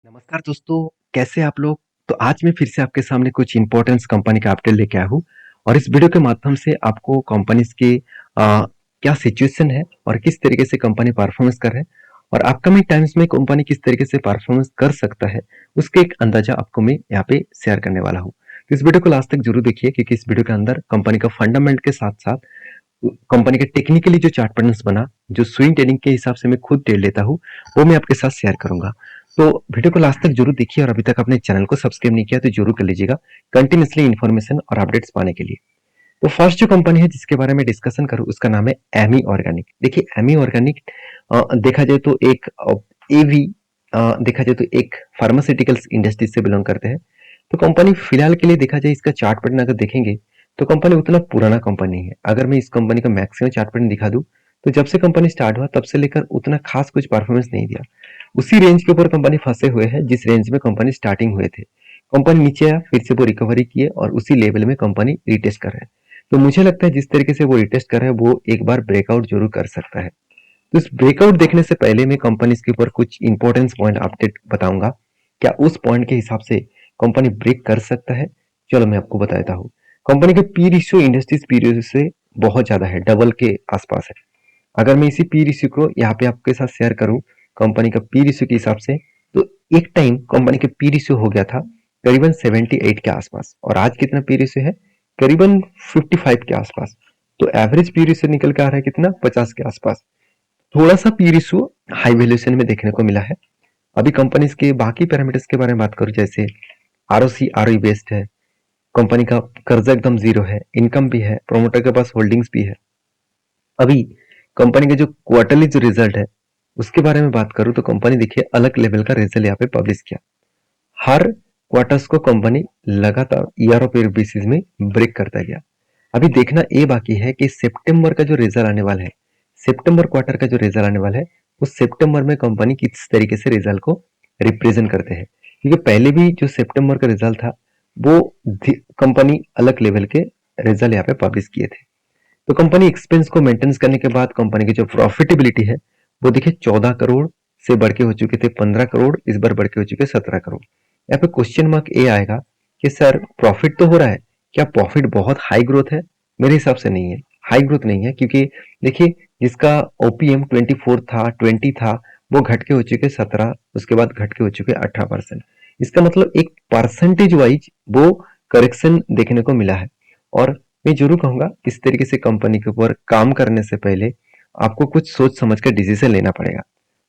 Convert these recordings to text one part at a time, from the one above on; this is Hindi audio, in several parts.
नमस्कार दोस्तों, कैसे हैं आप लोग? तो आज मैं फिर से आपके सामने कुछ इम्पोर्टेंस कंपनी का अपडेट लेके आया हूँ और इस वीडियो के माध्यम से आपको कंपनीज की क्या सिचुएशन है और किस तरीके से कंपनी परफॉर्मेंस कर रहे हैं और अपकमिंग टाइम्स में कंपनी किस तरीके से परफॉर्मेंस कर सकता है, उसके एक अंदाजा आपको मैं यहाँ पे शेयर करने वाला हूँ। तो इस वीडियो को लास्ट तक जरूर देखिए क्योंकि इस वीडियो के अंदर कंपनी का फंडामेंट के साथ-साथ कंपनी के टेक्निकली जो चार्ट पैटर्न्स बना, जो स्विंग ट्रेडिंग के हिसाब से मैं खुद ट्रेड लेता हूँ, वो मैं आपके साथ शेयर करूंगा। तो वीडियो को लास्ट तक जरूर देखिए और अभी तक अपने चैनल को सब्सक्राइब नहीं किया तो जरूर कर लीजिएगा कंटिन्यूसली इन्फॉर्मेशन और अपडेट्स पाने के लिए। तो फर्स्ट जो कंपनी है जिसके बारे में डिस्कशन करूँ उसका नाम है एमी ऑर्गेनिक। देखिए एमी ऑर्गेनिक देखा जाए तो एक एवी देखा जाए तो एक फार्मास्यूटिकल्स इंडस्ट्री से बिलोंग करते हैं। तो कंपनी फिलहाल के लिए देखा जाए इसका चार्ट पैटर्न अगर देखेंगे तो कंपनी उतना पुराना कंपनी है। अगर मैं इस कंपनी का मैक्सिमम चार्ट पैटर्न दिखा दूं तो जब से कंपनी स्टार्ट हुआ तब से लेकर उतना खास कुछ परफॉर्मेंस नहीं दिया। उसी रेंज के ऊपर कंपनी फंसे हुए है जिस रेंज में कंपनी स्टार्टिंग हुए थे। कंपनी नीचे आया, फिर से वो रिकवरी किए और उसी लेवल में कंपनी रिटेस्ट कर रहा है। तो मुझे लगता है जिस तरीके से वो रिटेस्ट कर रहा है वो एक बार ब्रेकआउट जरूर कर सकता है। तो इस ब्रेकआउट देखने से पहले मैं कंपनी के ऊपर कुछ इंपॉर्टेंस पॉइंट अपडेट बताऊंगा। क्या उस पॉइंट के हिसाब से कंपनी ब्रेक कर सकता है? चलो मैं आपको बता देता हूँ। कंपनी का P ratio industries P ratio से बहुत ज्यादा है, डबल के आसपास है। अगर मैं इसी पी रेशियो को यहाँ पे आपके साथ शेयर करूँ कंपनी का पी रेशियो के हिसाब से, तो एक टाइम कंपनी का पी रेशियो हो गया था करीबन 78 के आसपास और आज कितना पी रेशियो है? करीबन 55 के आसपास। तो एवरेज पी रेशियो निकल के आ रहा है कितना? 50 के आसपास। थोड़ा सा पी रेशियो हाई वैल्यूएशन में देखने को मिला है। अभी कंपनीज के बाकी पैरामीटर्स के बारे में बात करूं जैसे आरओसी आरओई बेस्ड है, कंपनी का कर्जा एकदम जीरो है, इनकम भी है, प्रोमोटर के पास होल्डिंग्स भी है। अभी कंपनी के जो क्वार्टरली जो रिजल्ट है उसके बारे में बात करूं तो कंपनी देखिए अलग लेवल का रिजल्ट यहाँ पे पब्लिश किया। हर क्वार्टर्स को कंपनी लगातार ईयर ऑफ ईयर बेसिस में ब्रेक करता गया। अभी देखना ये बाकी है कि सितंबर का जो रिजल्ट आने वाला है, सितंबर क्वार्टर का जो रिजल्ट आने वाला है, उस सितंबर में कंपनी किस तरीके से रिजल्ट को रिप्रेजेंट करते हैं। क्योंकि पहले भी जो सितंबर का रिजल्ट था वो कंपनी अलग लेवल के रिजल्ट यहाँ पे पब्लिश किए थे। तो कंपनी एक्सपेंस को मेंटेन करने के बाद कंपनी की जो प्रॉफिटेबिलिटी है वो देखिए 14 करोड़ से बढ़ के हो चुके थे 15 करोड़, इस बार बढ़ के हो चुके 17 करोड़। यहाँ पे क्वेश्चन मार्क ये आएगा कि सर प्रॉफिट तो हो रहा है, क्या प्रॉफिट बहुत हाई ग्रोथ है? मेरे हिसाब से नहीं है, हाई ग्रोथ नहीं है। क्योंकि देखिए जिसका ओपीएम 24 था 20 था वो घट के हो चुके 17, उसके बाद घट के हो चुके 18%। इसका मतलब एक परसेंटेज वाइज वो करेक्शन देखने को मिला है। और मैं जरूर कहूंगा इस तरीके से कंपनी के ऊपर काम करने से पहले आपको कुछ सोच समझ कर डिसीजन लेना पड़ेगा।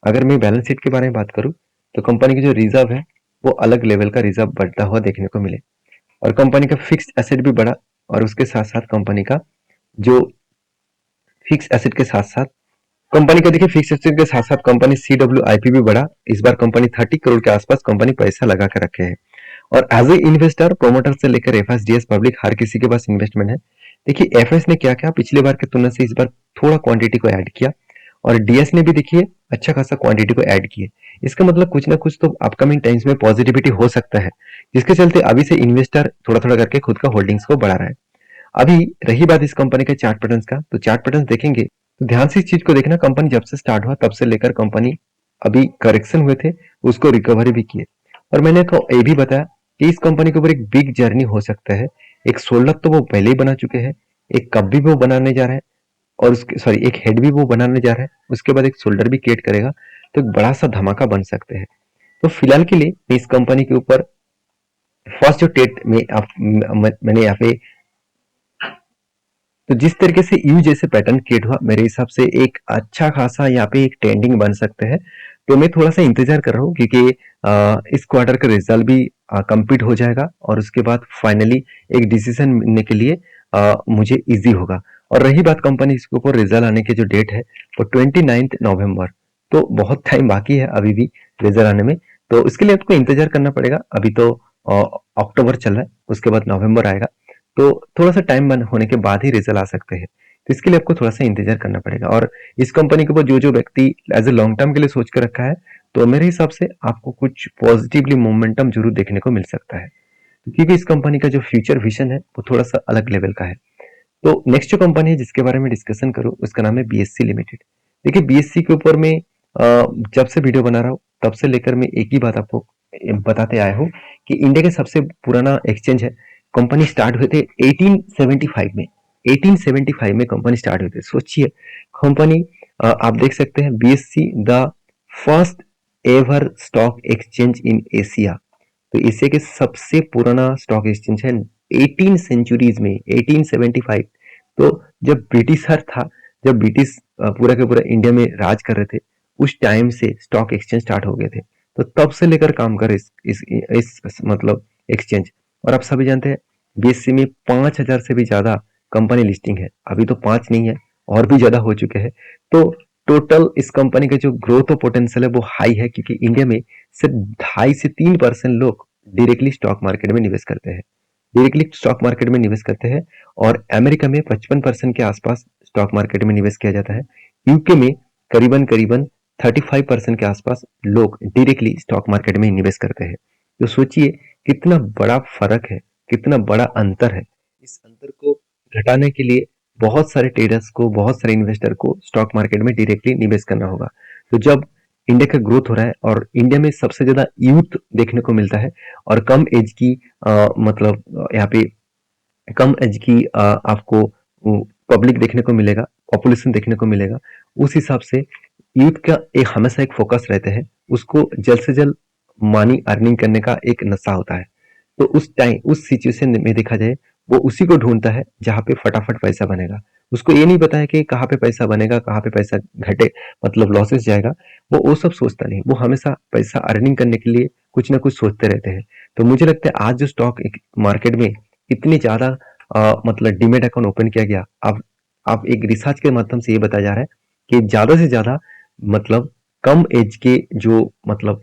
अगर मैं बैलेंस शीट के बारे में बात करूं तो कंपनी की जो रिजर्व है वो अलग लेवल का रिजर्व बढ़ता हुआ देखने को मिले और कंपनी का फिक्स्ड एसेट भी बढ़ा और उसके साथ साथ कंपनी का जो फिक्स एसेट के साथ साथ कंपनी का देखिए फिक्स एसेट के साथ साथ कंपनी CWIP भी बढ़ा। इस बार कंपनी 30 करोड़ के आसपास कंपनी पैसा लगा के रखे हैं और एज ए इन्वेस्टर प्रोमोटर से लेकर एफएसडीएस पब्लिक हर किसी के पास इन्वेस्टमेंट है। देखिए एफएस ने क्या किया पिछले बार की तुलना से इस बार थोड़ा क्वांटिटी को ऐड किया और डीएस ने भी देखिए अच्छा खासा क्वांटिटी को ऐड किए। इसका मतलब कुछ ना कुछ तो अपकमिंग टाइम्स में पॉजिटिविटी हो सकता है, जिसके चलते अभी से इन्वेस्टर थोड़ा थोड़ा करके खुद का होल्डिंग्स को बढ़ा रहा है। अभी रही बात इस कंपनी के चार्ट पैटर्न्स का, तो चार्ट पैटर्न्स देखेंगे तो ध्यान से इस चीज को देखना, कंपनी जब से स्टार्ट हुआ तब से लेकर कंपनी अभी करेक्शन हुए थे उसको रिकवरी भी किए। और मैंने तो ये भी बताया कि इस कंपनी के ऊपर एक बिग जर्नी हो सकता है। एक सोल्डर तो वो पहले ही बना चुके हैं, एक कप भी वो बनाने जा रहे हैं और उसके सॉरी एक हेड भी वो बनाने जा रहे हैं, उसके बाद एक शोल्डर भी क्रिएट करेगा। तो एक बड़ा सा धमाका बन सकते हैं। तो फिलहाल के लिए मैं इस कंपनी के ऊपर फर्स्ट जो टेट में मैंने यहाँ पे तो जिस तरीके से यू जैसे पैटर्न क्रिएट हुआ मेरे हिसाब से एक अच्छा खासा यहाँ पे एक ट्रेंडिंग बन सकते हैं। तो मैं थोड़ा सा इंतजार कर रहा हूँ क्योंकि इस क्वार्टर का रिजल्ट भी कंप्लीट हो जाएगा और उसके बाद फाइनली एक डिसीजन मिलने के लिए मुझे इजी होगा। और रही बात कंपनी इसके ऊपर रिजल्ट आने की जो डेट है वो 29 नवंबर। तो बहुत टाइम बाकी है अभी भी रिजल्ट आने में, तो इसके लिए आपको इंतजार करना पड़ेगा। अभी तो अक्टूबर चल रहा है, उसके बाद नवंबर आएगा, तो थोड़ा सा टाइम बंद होने के बाद ही रिजल्ट आ सकते हैं। तो इसके लिए आपको थोड़ा सा इंतजार करना पड़ेगा। और इस कंपनी के ऊपर जो जो व्यक्ति एज ए लॉन्ग टर्म के लिए सोच कर रखा है तो मेरे हिसाब से आपको कुछ पॉजिटिवली मोमेंटम जरूर देखने को मिल सकता है, क्योंकि इस कंपनी का जो फ्यूचर विजन है वो थोड़ा सा अलग लेवल का है। तो नेक्स्ट जो कंपनी है जिसके बारे में डिस्कशन करूँ उसका नाम है बीएससी लिमिटेड। देखिए बीएससी के ऊपर में जब से वीडियो बना रहा हूँ तब से लेकर मैं एक ही बात आपको बताते आया हूँ कि इंडिया के सबसे पुराना एक्सचेंज है। कंपनी स्टार्ट हुए थे 1875 में। 1875 में कंपनी स्टार्ट हुई थी। सोचिए कंपनी, आप देख सकते हैं BSc the first ever stock exchange in Asia. तो एशिया के सबसे पुराना स्टॉक एक्सचेंज है 18 सेंचुरीज में 1875। तो जब ब्रिटिशर था, जब ब्रिटिश पूरा के पूरा इंडिया में राज कर रहे थे, उस टाइम से स्टॉक एक्सचेंज स्टार्ट हो गए थे। तो तब से लेकर काम कर इस मतलब एक्सचेंज। और आप सभी जानते हैं बीएससी में 5,000 से भी ज्यादा कंपनी लिस्टिंग है। अभी तो 5 नहीं है, और भी ज्यादा हो चुके हैं। तो टोटल इस कंपनी का जो ग्रोथ पोटेंशियल है वो हाई है, क्योंकि इंडिया में सिर्फ 2.5 से 3% लोग डायरेक्टली स्टॉक मार्केट में निवेश करते हैं। डायरेक्टली स्टॉक मार्केट में निवेश करते हैं। और अमेरिका में 55% के आसपास स्टॉक मार्केट में निवेश किया जाता है। यूके में करीबन करीबन 35% के आसपास लोग डायरेक्टली स्टॉक मार्केट में निवेश करते हैं। तो सोचिए कितना बड़ा फर्क है, कितना बड़ा अंतर है। इस अंतर को घटाने के लिए बहुत सारे ट्रेडर्स को, बहुत सारे इन्वेस्टर को स्टॉक मार्केट में डायरेक्टली निवेश करना होगा। तो जब इंडिया का ग्रोथ हो रहा है और इंडिया में सबसे ज्यादा यूथ देखने को मिलता है और कम एज की मतलब यहाँ पे कम एज की आपको पब्लिक देखने को मिलेगा, पॉपुलेशन देखने को मिलेगा। उस हिसाब से यूथ का एक हमेशा एक फोकस रहते हैं, उसको जल्द से जल्द मनी अर्निंग करने का एक नशा होता है। तो उस टाइम, उस सिचुएशन में देखा जाए, वो उसी को ढूंढता है जहाँ पे फटाफट पैसा बनेगा। उसको ये नहीं पता है कि कहाँ पे पैसा बनेगा, कहाँ पे पैसा घटे, मतलब लॉसेस जाएगा। वो सब सोचता नहीं, वो हमेशा पैसा अर्निंग करने के लिए कुछ ना कुछ सोचते रहते हैं। तो मुझे लगता है आज जो स्टॉक मार्केट में इतनी ज्यादा मतलब डीमेट अकाउंट ओपन किया गया, अब एक रिसर्च के माध्यम से ये बताया जा रहा है कि ज्यादा से ज्यादा मतलब कम एज के जो मतलब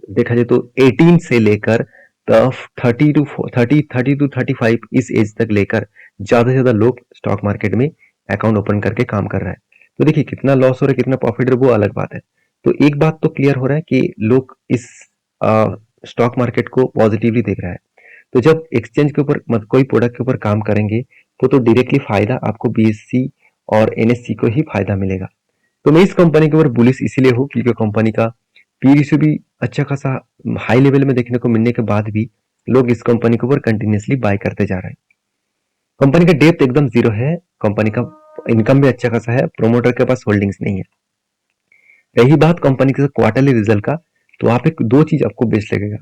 देखा जाए तो 18 से लेकर 30 टू 35 इस एज तक लेकर ज्यादा से ज्यादा लोग स्टॉक मार्केट में अकाउंट ओपन करके काम कर रहा है। तो देखिए कितना लॉस हो रहा है, कितना प्रॉफिट है, वो अलग बात है। तो एक बात तो क्लियर हो रहा है कि लोग इस स्टॉक मार्केट को पॉजिटिवली देख रहा है। तो जब एक्सचेंज के ऊपर कोई प्रोडक्ट के ऊपर काम करेंगे तो डायरेक्टली फायदा आपको बीएससी और एनएससी को ही फायदा मिलेगा। तो मैं इस कंपनी के ऊपर बुलिश इसीलिए हूँ क्योंकि कंपनी का पी रेशियो भी अच्छा खासा हाई लेवल में देखने को मिलने के बाद भी लोग इस कंपनी के ऊपर कंटिन्यूसली बाय करते जा रहे हैं। कंपनी का डेप्थ एकदम जीरो है, कंपनी का इनकम भी अच्छा खासा है, प्रोमोटर के पास होल्डिंग्स नहीं है। रही बात कंपनी के क्वार्टरली रिजल्ट का, तो वहां पे दो चीज आपको बेस्ट लगेगा।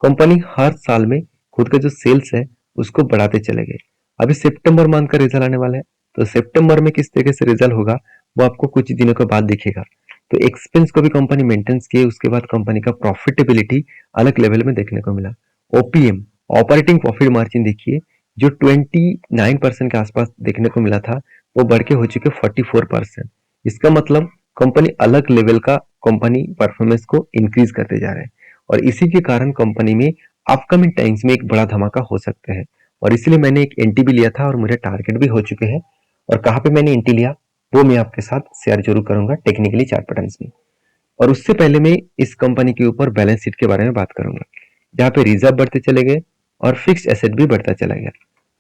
कंपनी हर साल में खुद का जो सेल्स है उसको बढ़ाते चले गए। अभी सितंबर मंथ का रिजल्ट आने वाला है, तो सितंबर में किस तरीके से रिजल्ट होगा वो आपको कुछ दिनों के बाद दिखेगा। तो एक्सपेंस को भी कंपनी मेंटेन्स किए, उसके बाद कंपनी का प्रॉफिटेबिलिटी अलग लेवल में देखने को मिला। ओपीएम, ऑपरेटिंग प्रॉफिट मार्जिन देखिए, जो 29% के आसपास देखने को मिला था वो बढ़ के हो चुके 44%। इसका मतलब कंपनी अलग लेवल का कंपनी परफॉर्मेंस को इंक्रीज करते जा रहे हैं। और इसी के कारण कंपनी में अपकमिंग टाइम्स में एक बड़ा धमाका हो सकता है। और इसलिए मैंने एक एंटी भी लिया था और मेरे टारगेट भी हो चुके हैं। और कहाँ पे मैंने एंटी लिया वो मैं आपके साथ शेयर जरूर करूंगा टेक्निकली चार्ट पैटर्न्स में। और उससे पहले मैं इस कंपनी के ऊपर बैलेंस शीट के बारे में बात करूंगा, जहाँ पे रिजर्व बढ़ते चले गए और फिक्स एसेट भी बढ़ता चला गया।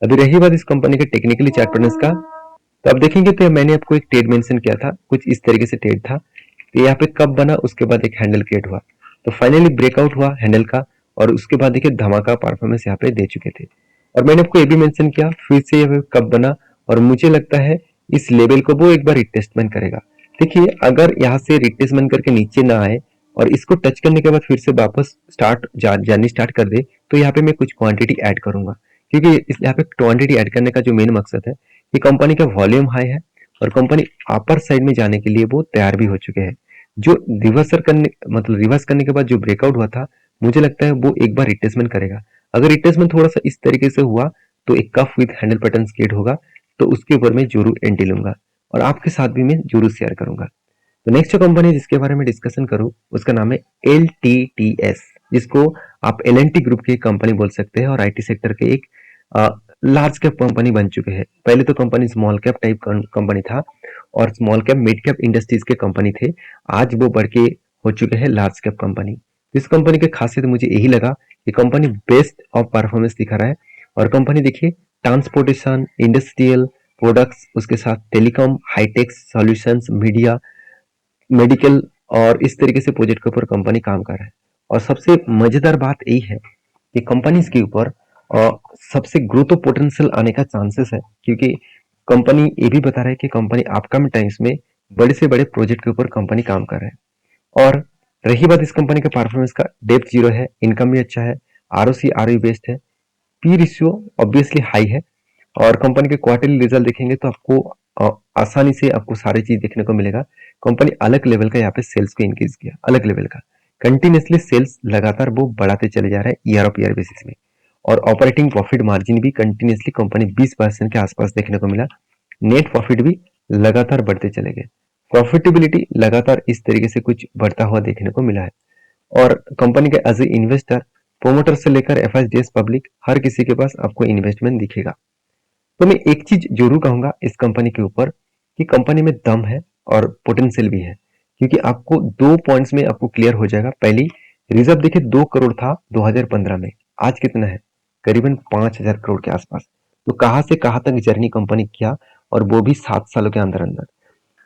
अभी रही बात इस कंपनी के टेक्निकली चार्ट पैटर्न्स का, तो अब देखेंगे तो मैंने आपको एक ट्रेड मेंशन किया था, कुछ इस तरीके से ट्रेड था। तो यहाँ पे कब बना, उसके बाद एक हैंडल क्रिएट हुआ, तो फाइनली ब्रेकआउट हुआ हैंडल का। और उसके बाद देखिए धमाका परफॉर्मेंस यहाँ पे दे चुके थे। और मैंने आपको ये भी मेंशन किया फिर से ये कब बना, और मुझे लगता है इस लेवल को वो एक बार रिटेस्टमेंट करेगा। देखिए अगर यहाँ से रिटेस्टमेंट करके नीचे ना आए और इसको टच करने के बाद फिर से वापस जानी स्टार्ट कर दे, तो यहाँ पे मैं कुछ क्वांटिटी ऐड करूंगा। क्योंकि इस यहाँ पे क्वांटिटी ऐड करने का जो मेन मकसद है कि कंपनी का वॉल्यूम हाई है और कंपनी अपर साइड में जाने के लिए वो तैयार भी हो चुके हैं। जो रिवर्स करने के बाद जो ब्रेकआउट हुआ था, मुझे लगता है वो एक बार रिट्रेसमेंट करेगा। अगर रिट्रेसमेंट थोड़ा सा इस तरीके से हुआ तो एक cup with handle pattern create होगा, तो उसके ऊपर मैं जरूर एंट्री लूंगा और आपके साथ भी मैं जरूर शेयर करूंगा। तो नेक्स्ट जो कंपनी जिसके बारे में डिस्कशन करूं उसका नाम है LTTS, जिसको आप LNT ग्रुप की कंपनी बोल सकते हैं और आईटी सेक्टर के एक लार्ज कैप कंपनी बन चुके हैं। पहले तो company small cap type company था और small cap mid cap industries के कंपनी थे। आज वो बढ़ के हो चुके हैं लार्ज कैप कंपनी। इस कंपनी की खासियत मुझे यही लगा कि कंपनी बेस्ट ऑफ परफॉर्मेंस दिखा रहा है। और कंपनी देखिए ट्रांसपोर्टेशन, इंडस्ट्रियल प्रोडक्ट्स, उसके साथ telecom, high tech solutions, media, medical और इस तरीके से प्रोजेक्ट के ऊपर कंपनी काम कर रहा है। और सबसे मजेदार बात यही है कि कंपनीज के ऊपर सबसे ग्रोथ पोटेंशियल आने का चांसेस है, क्योंकि कंपनी ये भी बता रहा है कि कंपनी अपकमिंग टाइम्स में बड़े से बड़े प्रोजेक्ट के ऊपर कंपनी काम कर रहे हैं। और रही बात इस कंपनी के परफॉर्मेंस का, डेप्थ जीरो है, इनकम भी अच्छा है, आरओसी आरओई बेस्ड है, पी रेशियो ऑब्वियसली हाई है। और कंपनी के क्वार्टरली रिजल्ट देखेंगे तो आपको आसानी से आपको सारी चीज देखने को मिलेगा। कंपनी अलग लेवल का यहाँ पे सेल्स को इंक्रीज किया, अलग लेवल का कंटिन्यूसली सेल्स लगातार वो बढ़ाते चले जा रहे हैं ईयर ऑफ ईयर बेसिस में। और ऑपरेटिंग प्रॉफिट मार्जिन भी कंटिन्यूसली कंपनी 20% के आसपास देखने को मिला। नेट प्रॉफिट भी लगातार बढ़ते चले गए, प्रॉफिटेबिलिटी लगातार इस तरीके से कुछ बढ़ता हुआ देखने को मिला है। और कंपनी के एज ए इन्वेस्टर, प्रोमोटर से लेकर एफआईडीएस पब्लिक, हर किसी के पास आपको इन्वेस्टमेंट दिखेगा। तो मैं एक चीज जरूर कहूंगा इस कंपनी के ऊपर कि कंपनी में दम है और पोटेंशियल भी है, क्योंकि आपको 2 पॉइंट्स में आपको क्लियर हो जाएगा। पहली, रिजर्व देखिए 2 करोड़ था 2015 में, आज कितना है? करीबन 5,000 करोड़ के आसपास। तो कहां से कहां तक जर्नी कंपनी किया, और वो भी 7 सालों के अंदर अंदर।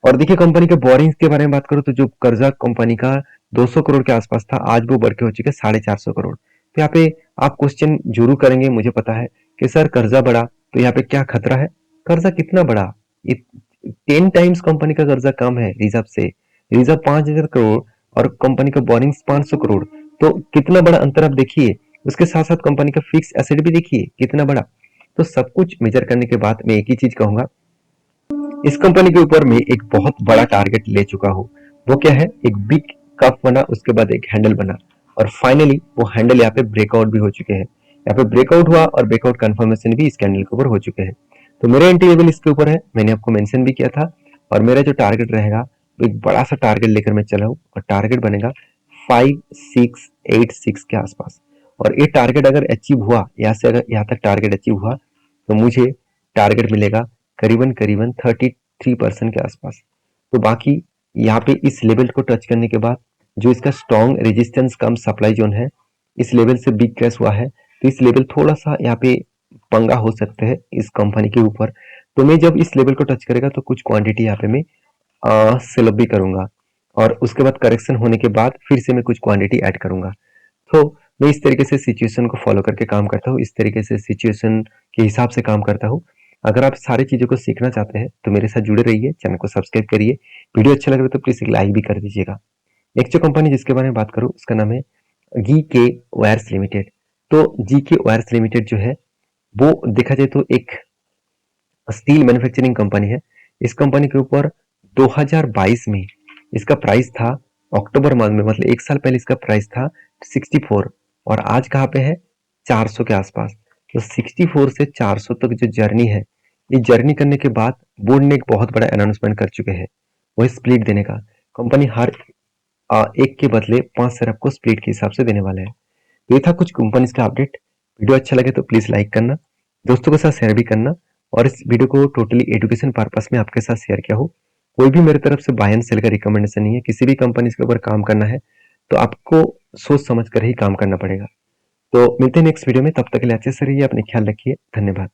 और देखिए कंपनी के बोरिंग्स के बारे में बात करूं तो जो कर्जा कंपनी का 200 करोड़ के आसपास था, आज वो बढ़ के हो चुका है 450 करोड़। तो यहाँ पे आप क्वेश्चन जरूर करेंगे, मुझे पता है कि सर कर्जा बढ़ा तो यहाँ पे क्या खतरा है? कर्जा कितना बढ़ा? ये 10 टाइम्स कंपनी का कर्जा कम है रिजर्व से। रिजर्व 5,000 करोड़ और कंपनी का बोरिंग्स 500 करोड़। तो कितना बड़ा अंतर आप देखिए। उसके साथ साथ कंपनी का फिक्स एसेट भी देखिए कितना बड़ा। तो सब कुछ मेजर करने के बाद मैं एक ही चीज कहूंगा, इस कंपनी के ऊपर मैं एक बहुत बड़ा टारगेट ले चुका हूँ। वो क्या है? एक बिग कप बना, उसके बाद एक हैंडल बना, और फाइनली वो हैंडल यहाँ पे ब्रेकआउट भी हो चुके हैं। यहाँ पे ब्रेकआउट हुआ और ब्रेकआउट कंफर्मेशन भी इस कैंडल के ऊपर हो चुके हैं। तो मेरा एंट्री लेवल इसके ऊपर है, मैंने आपको मेंशन भी किया था। और मेरा जो टारगेट रहेगा वो एक बड़ा सा टारगेट लेकर मैं चला हूँ, और टारगेट बनेगा 5686 के आसपास। और ये टारगेट अगर अचीव हुआ, यहाँ से अगर यहाँ तक टारगेट अचीव हुआ, तो मुझे टारगेट मिलेगा करीबन करीबन 33% के आसपास। तो बाकी यहाँ पे इस लेवल को टच करने के बाद जो इसका स्ट्रॉन्ग रेजिस्टेंस कम सप्लाई जोन है, इस लेवल से बिग क्रैश हुआ है, तो इस लेवल थोड़ा सा यहाँ पे पंगा हो सकते हैं इस कंपनी के ऊपर। तो मैं जब इस लेवल को टच करेगा तो कुछ क्वांटिटी यहाँ पे मैं सेल अप भी करूंगा, और उसके बाद करेक्शन होने के बाद फिर से मैं कुछ क्वांटिटी ऐड करूंगा। तो मैं इस तरीके से सिचुएशन को फॉलो करके काम करता हूँ, इस तरीके से सिचुएशन के हिसाब से काम करता हूँ। अगर आप सारी चीजों को सीखना चाहते हैं तो मेरे साथ जुड़े रहिए, चैनल को सब्सक्राइब करिए, वीडियो अच्छा लगे तो प्लीज एक लाइक भी कर दीजिएगा। नेक्स्ट जो कंपनी जिसके बारे में बात करूँ उसका नाम है जी के वायर्स लिमिटेड। तो जी के वायर्स लिमिटेड जो है वो देखा जाए तो एक स्टील मैन्युफैक्चरिंग कंपनी है। इस कंपनी के ऊपर 2022 में इसका प्राइस था, अक्टूबर मंथ में, मतलब एक साल पहले इसका प्राइस था 64, और आज कहाँ पे है? 400 के आसपास। तो 64 से 400 तक जो जर्नी है, ये जर्नी करने के बाद बोर्ड ने एक बहुत बड़ा अनाउंसमेंट कर चुके हैं, वही स्प्लिट देने का। कंपनी हर एक के बदले 5 शेयर आपको स्प्लिट के हिसाब से देने वाला है। तो ये था कुछ कंपनीज का अपडेट। वीडियो अच्छा लगे तो प्लीज लाइक करना, दोस्तों के साथ शेयर भी करना, और इस वीडियो को टोटली एजुकेशन पर्पस में आपके साथ शेयर किया हो। कोई भी मेरी तरफ से बाय एंड सेल का रिकमेंडेशन नहीं है। किसी भी कंपनी के ऊपर काम करना है तो आपको सोच समझ कर ही काम करना पड़ेगा। तो मिलते हैं नेक्स्ट वीडियो में, तब तक के लिए अच्छे से रहिए, अपने ख्याल रखिए, धन्यवाद।